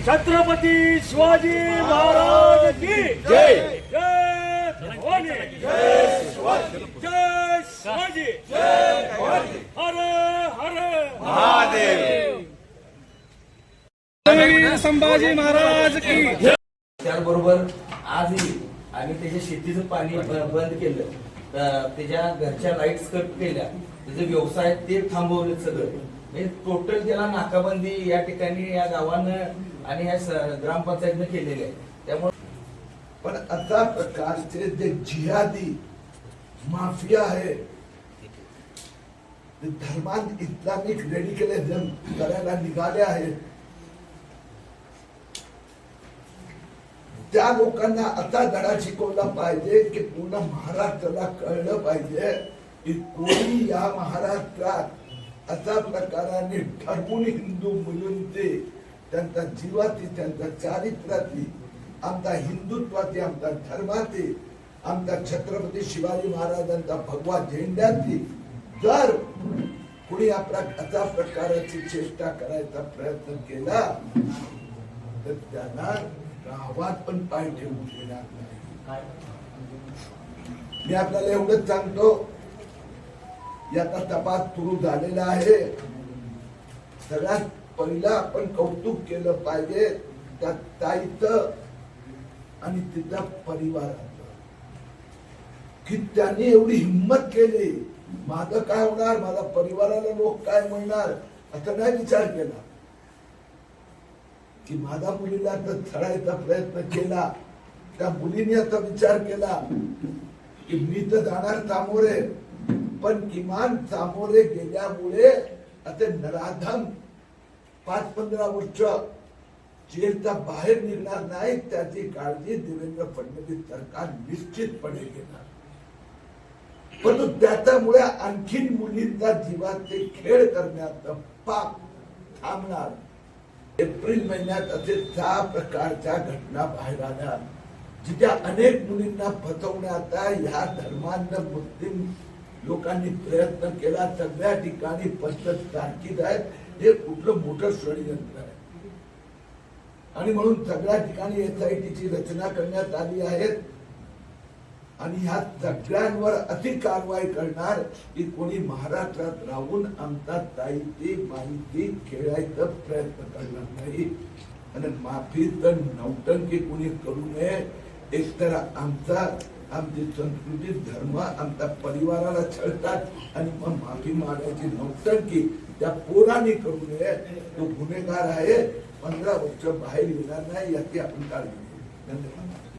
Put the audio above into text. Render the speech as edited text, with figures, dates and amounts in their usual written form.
छत्रपती शिवाजी महाराज की जय। जय भवानी, जय शिवाजी, जय शिवाजी, जय भवानी, हर हर महादेव। संभाजी महाराज की। त्याबरोबर आजही आम्ही त्याच्या शेतीचं पाणी बंद केलं, त्याच्या घरच्या लाईट्स कट केल्या, त्याचे व्यवसाय ते थांबवले सगळं. म्हणजे टोटल त्याला नाकाबंदी या ठिकाणी या गावानं आणि या ग्रामपंचायतनं केलेले आहे. त्यामुळे पण अशा प्रकारचे जे जिहादी माफिया आहे, धर्मांत इस्लामिक रेडिकलिझम करायला निघाले आहेत, त्या लोकांना असा धडा शिकवला पाहिजे की पूर्ण महाराष्ट्राला कळलं पाहिजे की कोणी या महाराष्ट्रात अशा प्रकाराने ठरवून हिंदू मुलींचे त्यांच्या जीवाची, त्यांच्या चारित्र्याची, आमच्या हिंदुत्वाची, आमच्या धर्माची, आमच्या छत्रपती शिवाजी महाराजांचा भगवा झेंड्याची जर कुणी अशा प्रकाराची चेष्टा करायचा प्रयत्न केला तर त्यांना गावात पण पाय ठेवून देणार नाही. मी आपल्याला एवढंच सांगतो, याचा तपास सुरू झालेला आहे. सगळ्यात पहिला आपण कौतुक केलं पाहिजे त्या ताईचं आणि तिच्या परिवाराचं, की त्यांनी एवढी हिंमत केली. माझं काय होणार, माझ्या परिवाराला लोक काय म्हणणार असं नाही विचार केला, की माझ्या मुलीला तर छळायचा प्रयत्न केला. त्या मुलीने असा विचार केला की मी तर जाणार सामोरे, पण किमान सामोरे गेल्यामुळे असे नराधम 5-15 वर्ष जेलच्या बाहेर निघणार नाही, त्याची काळजी देवेंद्र फडणवीस सरकार निश्चितपणे घेणार. परंतु त्याच्यामुळे आणखीन मुलींचा जीवाचे खेळ करण्याचं पाप थांबणार. एप्रिल महिन्यात असे 6 प्रकारच्या घटना बाहेर आल्या, जिथे अनेक मुलींना फसवण्याचा ह्या धर्मांना मुस्लिम लोकांनी प्रयत्न केला. सगळ्या ठिकाणी पद्धत सारखीच आहे. हे कुठलं मोठं षडयंत्र आहे आणि म्हणून सगळ्या ठिकाणी SITची रचना करण्यात आली आहे आणि ह्या सगळ्यांवर अशी कारवाई करणार की कोणी महाराष्ट्रात राहून आमचा ताईची माहिती खेळायचा प्रयत्न करणार नाही. आणि माफीचं नौटंकी कोणी करू नये. एकतर आमची संस्कृती, धर्म, आमच्या परिवाराला छळतात आणि मग माफी मागायची नौटंकी त्या पोरांनी करू नये. तो गुन्हेगार आहे, 15 वर्ष बाहेर येणार नाही याची आपण काळजी घेऊ. धन्यवाद.